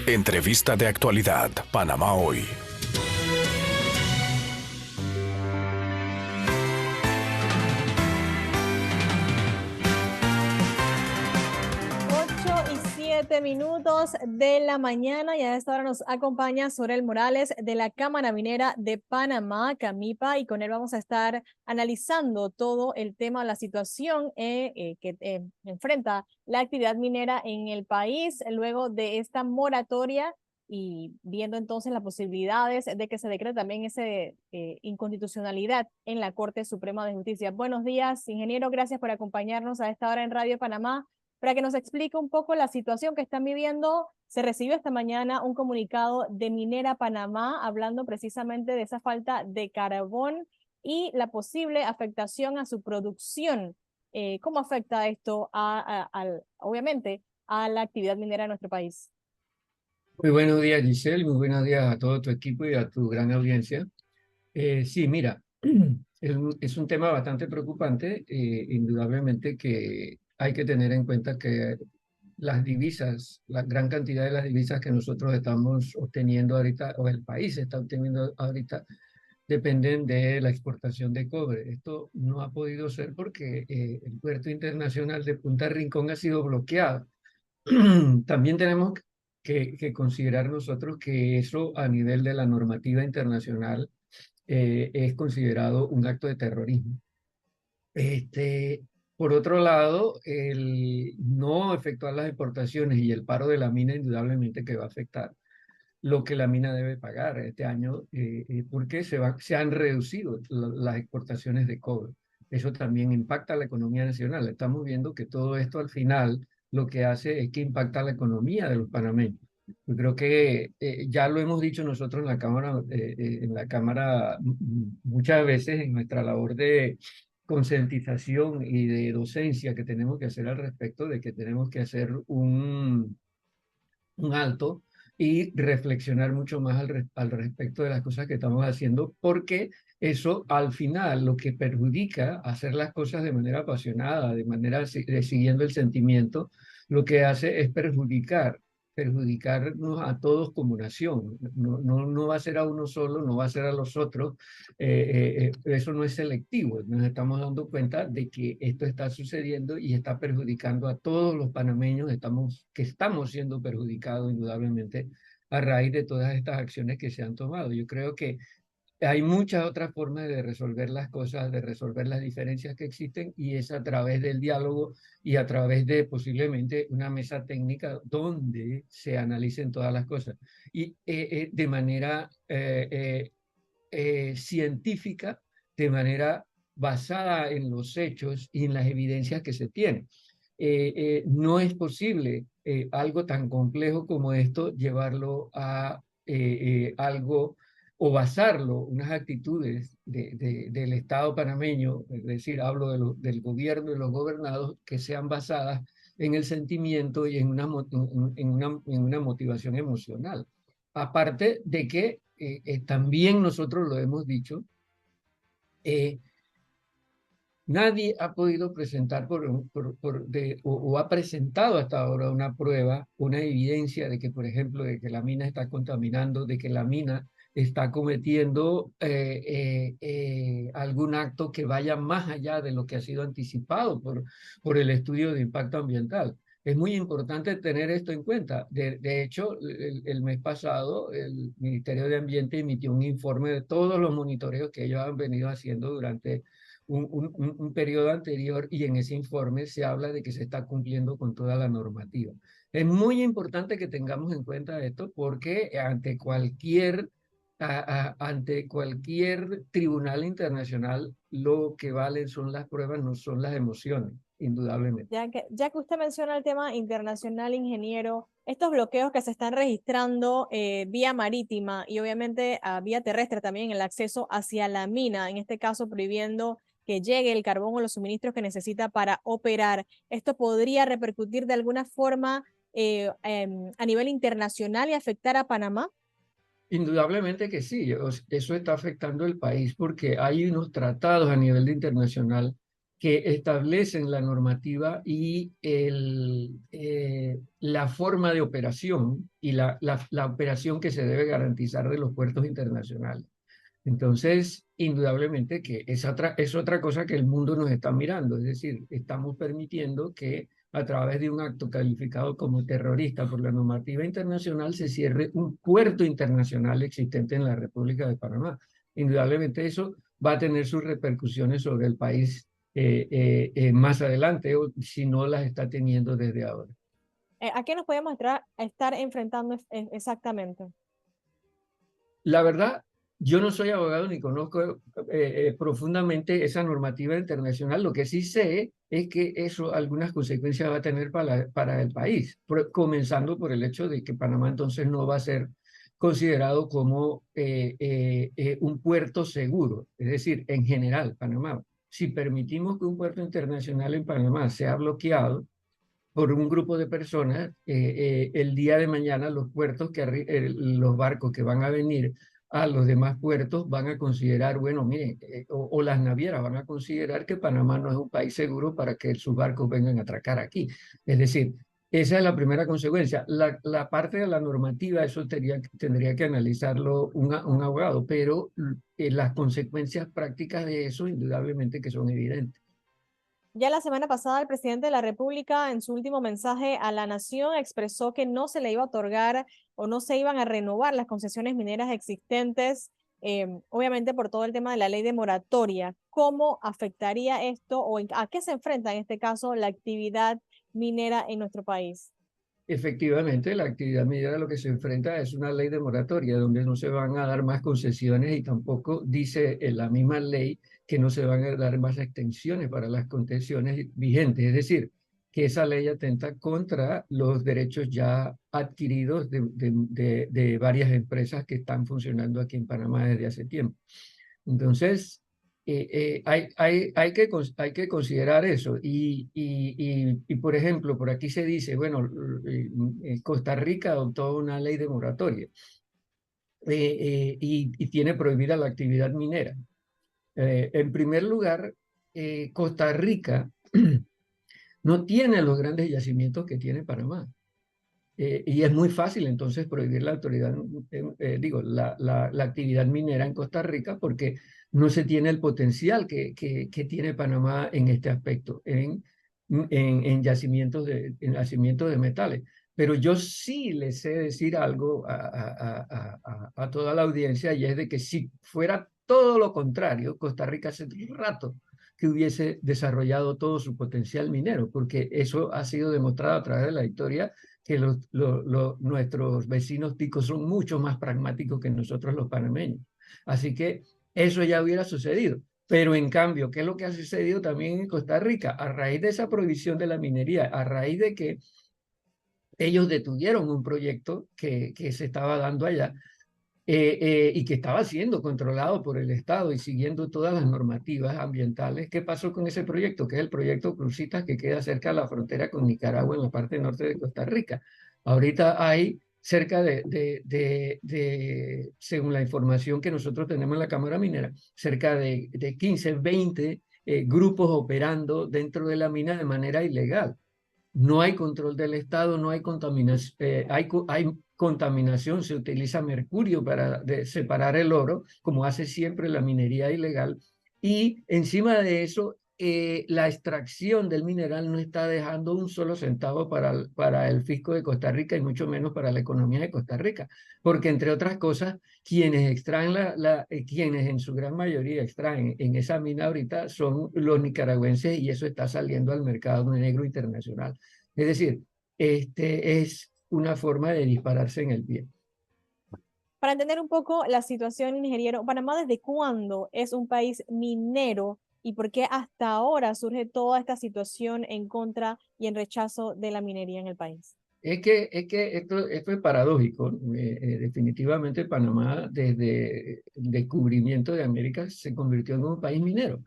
Entrevista de actualidad, Panamá Hoy. Ocho y 7 minutos de la mañana y a esta hora nos acompaña Sorel Morales de la Cámara Minera de Panamá, Camipa, y con él vamos a estar analizando todo el tema, la situación que enfrenta la actividad minera en el país luego de esta moratoria y viendo entonces las posibilidades de que se decrete también esa inconstitucionalidad en la Corte Suprema de Justicia. Buenos días, ingeniero, gracias por acompañarnos a esta hora en Radio Panamá para que nos explique un poco la situación que están viviendo. Se recibió esta mañana un comunicado de Minera Panamá hablando precisamente de esa falta de carbón y la posible afectación a su producción. ¿Cómo afecta esto obviamente a la actividad minera de nuestro país? Muy buenos días, Giselle. Muy buenos días a todo tu equipo y a tu gran audiencia. Sí, mira, es un tema bastante preocupante. Indudablemente que hay que tener en cuenta que las divisas, la gran cantidad de las divisas que nosotros estamos obteniendo ahorita, o el país está obteniendo ahorita, dependen de la exportación de cobre. Esto no ha podido ser porque el puerto internacional de Punta Rincón ha sido bloqueado. También tenemos que considerar nosotros que eso a nivel de la normativa internacional es considerado un acto de terrorismo. Este, por otro lado, el no efectuar las exportaciones y el paro de la mina indudablemente que va a afectar lo que la mina debe pagar este año, porque se han reducido las exportaciones de cobre. Eso también impacta a la economía nacional. Estamos viendo que todo esto al final lo que hace es que impacta la economía de los panameños. Yo creo que ya lo hemos dicho nosotros en la cámara muchas veces en nuestra labor de concientización y de docencia que tenemos que hacer al respecto de que tenemos que hacer un alto y reflexionar mucho más al respecto de las cosas que estamos haciendo, porque eso al final lo que perjudica hacer las cosas de manera apasionada, de manera siguiendo el sentimiento, lo que hace es perjudicarnos a todos como nación. No va a ser a uno solo, no va a ser a los otros. Eso no es selectivo. Nos estamos dando cuenta de que esto está sucediendo y está perjudicando a todos los panameños, que estamos siendo perjudicados indudablemente a raíz de todas estas acciones que se han tomado. Yo creo que hay muchas otras formas de resolver las cosas, de resolver las diferencias que existen, y es a través del diálogo y a través de posiblemente una mesa técnica donde se analicen todas las cosas y de manera científica, de manera basada en los hechos y en las evidencias que se tienen. No es posible algo tan complejo como esto llevarlo a algo o basarlo, unas actitudes del Estado panameño, es decir, hablo del gobierno y los gobernados, que sean basadas en el sentimiento y en una motivación emocional. Aparte de que también nosotros lo hemos dicho, eh, nadie ha podido presentar o ha presentado hasta ahora una prueba, una evidencia de que, por ejemplo, de que la mina está contaminando, de que la mina está cometiendo algún acto que vaya más allá de lo que ha sido anticipado por el estudio de impacto ambiental. Es muy importante tener esto en cuenta. De hecho, el mes pasado, el Ministerio de Ambiente emitió un informe de todos los monitoreos que ellos han venido haciendo durante un periodo anterior, y en ese informe se habla de que se está cumpliendo con toda la normativa. Es muy importante que tengamos en cuenta esto porque ante cualquier tribunal internacional lo que valen son las pruebas, no son las emociones, indudablemente. Ya que usted menciona el tema internacional, ingeniero, estos bloqueos que se están registrando vía marítima y obviamente vía terrestre también, el acceso hacia la mina, en este caso prohibiendo que llegue el carbón o los suministros que necesita para operar, ¿esto podría repercutir de alguna forma a nivel internacional y afectar a Panamá? Indudablemente que sí, eso está afectando el país porque hay unos tratados a nivel internacional que establecen la normativa y la forma de operación y la operación que se debe garantizar de los puertos internacionales. Entonces, indudablemente que es otra cosa que el mundo nos está mirando, es decir, estamos permitiendo que a través de un acto calificado como terrorista por la normativa internacional se cierre un puerto internacional existente en la República de Panamá. Indudablemente eso va a tener sus repercusiones sobre el país más adelante, o si no las está teniendo desde ahora. ¿A qué nos podemos estar enfrentando exactamente? La verdad, yo no soy abogado ni conozco profundamente esa normativa internacional. Lo que sí sé es que eso algunas consecuencias va a tener para el país, comenzando por el hecho de que Panamá entonces no va a ser considerado como un puerto seguro. Es decir, en general, Panamá, si permitimos que un puerto internacional en Panamá sea bloqueado por un grupo de personas, el día de mañana los puertos los barcos que van a venir a los demás puertos van a considerar, bueno, miren, o las navieras van a considerar que Panamá no es un país seguro para que sus barcos vengan a atracar aquí. Es decir, esa es la primera consecuencia. La parte de la normativa, eso tendría que analizarlo un abogado, pero las consecuencias prácticas de eso, indudablemente que son evidentes. Ya la semana pasada, el presidente de la República, en su último mensaje a la nación, expresó que no se le iba a otorgar o no se iban a renovar las concesiones mineras existentes, obviamente por todo el tema de la ley de moratoria. ¿Cómo afectaría esto o a qué se enfrenta en este caso la actividad minera en nuestro país? Efectivamente, la actividad minera lo que se enfrenta es una ley de moratoria, donde no se van a dar más concesiones y tampoco dice en la misma ley que no se van a dar más extensiones para las concesiones vigentes. Es decir, que esa ley atenta contra los derechos ya adquiridos de varias empresas que están funcionando aquí en Panamá desde hace tiempo. Entonces, hay que considerar eso. Por ejemplo, por aquí se dice, bueno, Costa Rica adoptó una ley de moratoria y tiene prohibida la actividad minera. En primer lugar, Costa Rica no tiene los grandes yacimientos que tiene Panamá. Y es muy fácil entonces prohibir la autoridad, la actividad minera en Costa Rica porque no se tiene el potencial que tiene Panamá en este aspecto, en yacimientos de metales. Pero yo sí les sé decir algo a toda la audiencia, y es de que si fuera todo lo contrario, Costa Rica hace un rato que hubiese desarrollado todo su potencial minero, porque eso ha sido demostrado a través de la historia que nuestros vecinos ticos son mucho más pragmáticos que nosotros los panameños. Así que eso ya hubiera sucedido. Pero en cambio, ¿qué es lo que ha sucedido también en Costa Rica? A raíz de esa prohibición de la minería, a raíz de que ellos detuvieron un proyecto que se estaba dando allá, y que estaba siendo controlado por el Estado y siguiendo todas las normativas ambientales. ¿Qué pasó con ese proyecto? Que es el proyecto Cruzitas, que queda cerca de la frontera con Nicaragua en la parte norte de Costa Rica. Ahorita hay cerca según la información que nosotros tenemos en la Cámara Minera, cerca de 15, 20 grupos operando dentro de la mina de manera ilegal. No hay control del Estado, no hay contaminación, hay contaminación, se utiliza mercurio para separar el oro, como hace siempre la minería ilegal, y encima de eso, la extracción del mineral no está dejando un solo centavo para el fisco de Costa Rica y mucho menos para la economía de Costa Rica, porque entre otras cosas, quienes extraen quienes en su gran mayoría extraen en esa mina ahorita son los nicaragüenses, y eso está saliendo al mercado negro internacional. Es decir, este es una forma de dispararse en el pie. Para entender un poco la situación, ingeniero, ¿Panamá desde cuándo es un país minero y por qué hasta ahora surge toda esta situación en contra y en rechazo de la minería en el país? Es que esto es paradójico. Definitivamente Panamá, desde el descubrimiento de América, se convirtió en un país minero.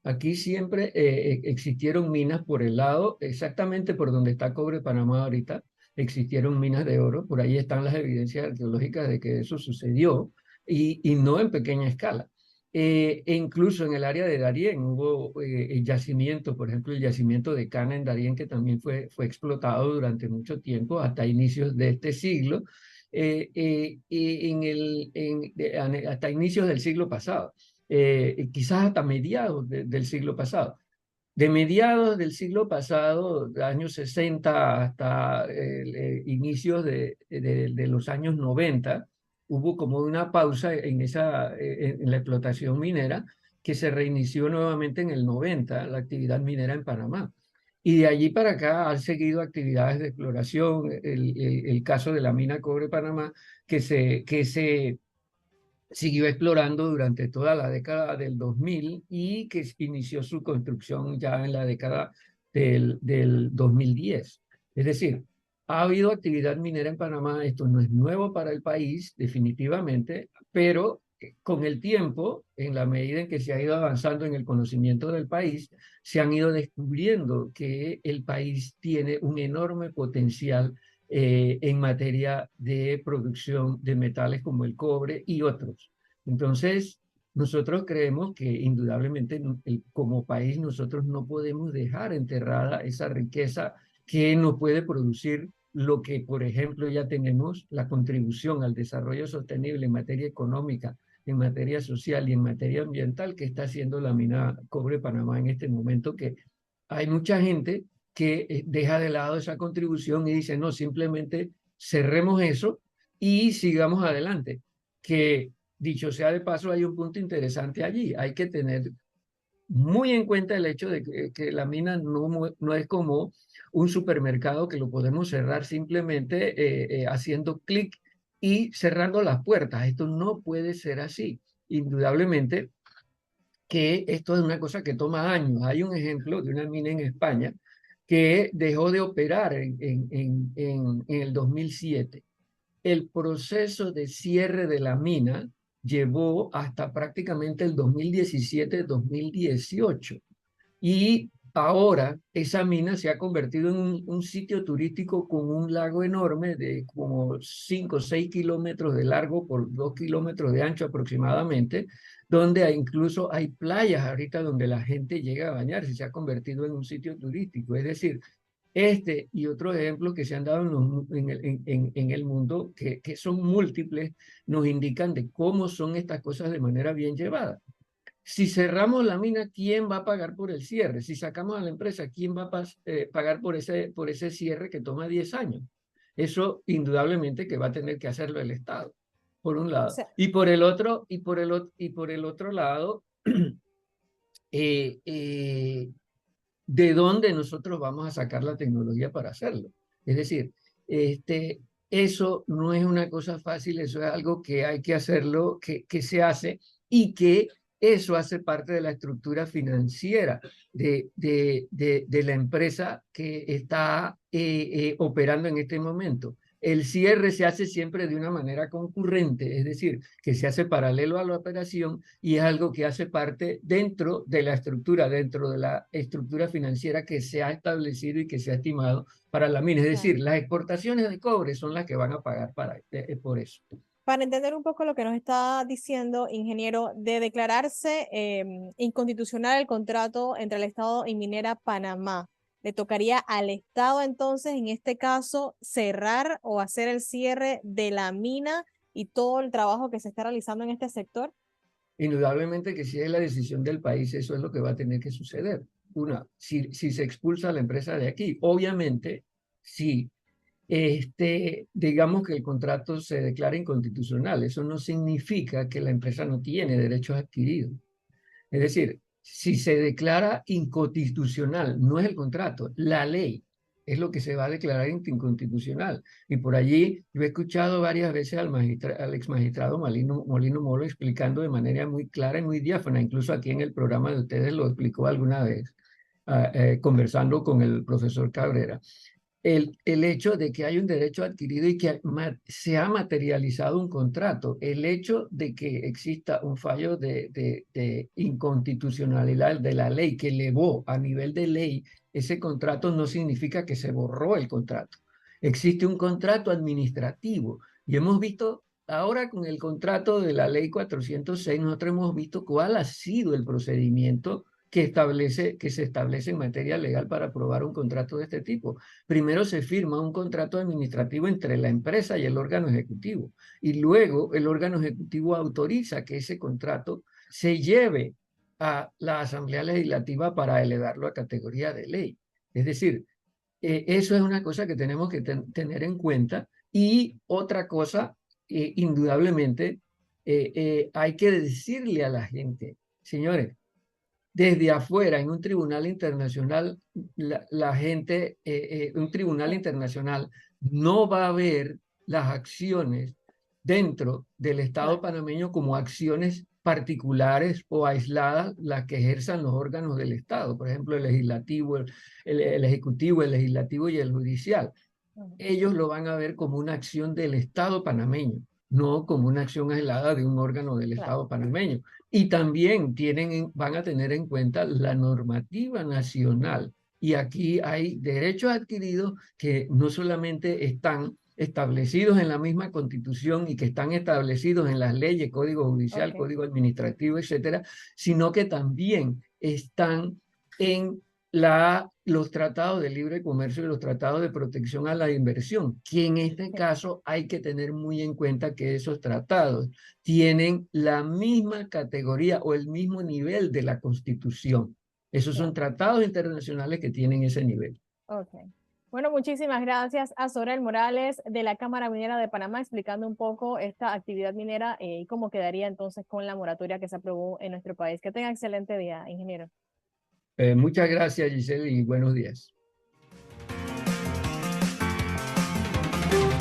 Aquí siempre existieron minas por el lado, exactamente por donde está Cobre Panamá ahorita, existieron minas de oro. Por ahí están las evidencias arqueológicas de que eso sucedió, y no en pequeña escala. E incluso en el área de Darién hubo yacimientos, por ejemplo, el yacimiento de Cana en Darién, que también fue explotado durante mucho tiempo, hasta inicios de este siglo, hasta inicios del siglo pasado, quizás hasta mediados del siglo pasado. De mediados del siglo pasado, años 60 hasta inicios de los años 90, hubo como una pausa en la explotación minera que se reinició nuevamente en el 90, la actividad minera en Panamá. Y de allí para acá han seguido actividades de exploración, el caso de la mina Cobre Panamá, que se siguió explorando durante toda la década del 2000 y que inició su construcción ya en la década del 2010. Es decir, ha habido actividad minera en Panamá, esto no es nuevo para el país, definitivamente, pero con el tiempo, en la medida en que se ha ido avanzando en el conocimiento del país, se han ido descubriendo que el país tiene un enorme potencial en materia de producción de metales como el cobre y otros. Entonces, nosotros creemos que indudablemente como país nosotros no podemos dejar enterrada esa riqueza que nos puede producir lo que, por ejemplo, ya tenemos la contribución al desarrollo sostenible en materia económica, en materia social y en materia ambiental que está haciendo la mina Cobre Panamá en este momento, que hay mucha gente que deja de lado esa contribución y dice, no, simplemente cerremos eso y sigamos adelante. Que dicho sea de paso, hay un punto interesante allí. Hay que tener muy en cuenta el hecho de que la mina no es como un supermercado que lo podemos cerrar simplemente haciendo clic y cerrando las puertas. Esto no puede ser así. Indudablemente que esto es una cosa que toma años. Hay un ejemplo de una mina en España que dejó de operar en el 2007. El proceso de cierre de la mina llevó hasta prácticamente el 2017-2018. Y ahora esa mina se ha convertido en un sitio turístico con un lago enorme de como 5 o 6 kilómetros de largo por 2 kilómetros de ancho aproximadamente, donde incluso hay playas ahorita donde la gente llega a bañarse, se ha convertido en un sitio turístico. Es decir, este y otros ejemplos que se han dado en el mundo, que son múltiples, nos indican de cómo son estas cosas de manera bien llevada. Si cerramos la mina, ¿quién va a pagar por el cierre? Si sacamos a la empresa, ¿quién va a pagar por ese cierre que toma 10 años? Eso indudablemente que va a tener que hacerlo el Estado, por un O lado. sea, Y por el otro, por el otro lado, eh, eh, ¿de dónde nosotros vamos a sacar la tecnología para hacerlo? Es decir, eso no es una cosa fácil, eso es algo que hay que hacerlo, que se hace y que eso hace parte de la estructura financiera de la empresa que está operando en este momento. El cierre se hace siempre de una manera concurrente, es decir, que se hace paralelo a la operación y es algo que hace parte dentro de la estructura financiera que se ha establecido y que se ha estimado para la mina. Es claro. decir, las exportaciones de cobre son las que van a pagar por eso. Para entender un poco lo que nos está diciendo, ingeniero, de declararse inconstitucional el contrato entre el Estado y Minera Panamá, ¿le tocaría al Estado entonces, en este caso, cerrar o hacer el cierre de la mina y todo el trabajo que se está realizando en este sector? Indudablemente que si es la decisión del país, eso es lo que va a tener que suceder. Una, si se expulsa a la empresa de aquí, obviamente, si digamos que el contrato se declara inconstitucional, eso no significa que la empresa no tiene derechos adquiridos. Es decir, si se declara inconstitucional, no es el contrato, la ley es lo que se va a declarar inconstitucional. Y por allí yo he escuchado varias veces al ex magistrado Molino Molo explicando de manera muy clara y muy diáfana, incluso aquí en el programa de ustedes lo explicó alguna vez, conversando con el profesor Cabrera, el hecho de que hay un derecho adquirido y que se ha materializado un contrato, el hecho de que exista un fallo de inconstitucionalidad de la ley que elevó a nivel de ley ese contrato no significa que se borró el contrato. Existe un contrato administrativo y hemos visto ahora con el contrato de la ley 406, nosotros hemos visto cuál ha sido el procedimiento que se establece en materia legal para aprobar un contrato de este tipo. Primero se firma un contrato administrativo entre la empresa y el órgano ejecutivo, y luego el órgano ejecutivo autoriza que ese contrato se lleve a la Asamblea Legislativa para elevarlo a categoría de ley. Es decir, eso es una cosa que tenemos que tener en cuenta. Y otra cosa, indudablemente, hay que decirle a la gente, señores, desde afuera, en un tribunal internacional, la gente, un tribunal internacional no va a ver las acciones dentro del Estado Claro. panameño como acciones particulares o aisladas las que ejerzan los órganos del Estado, por ejemplo, el legislativo, el ejecutivo, el legislativo y el judicial. Ujú. Ellos lo van a ver como una acción del Estado panameño, no como una acción aislada de un órgano del Claro. Estado panameño. Y también van a tener en cuenta la normativa nacional. Y aquí hay derechos adquiridos que no solamente están establecidos en la misma Constitución y que están establecidos en las leyes, Código Judicial, Ok. Código Administrativo, etcétera, sino que también están en los tratados de libre comercio y los tratados de protección a la inversión, que en este Sí. caso hay que tener muy en cuenta que esos tratados tienen la misma categoría o el mismo nivel de la Constitución. Esos son Claro. tratados internacionales que tienen ese nivel. Ok. Bueno, muchísimas gracias a Sorel Morales de la Cámara Minera de Panamá explicando un poco esta actividad minera y cómo quedaría entonces con la moratoria que se aprobó en nuestro país. Que tenga excelente día, ingeniero. Muchas gracias, Giselle, y buenos días.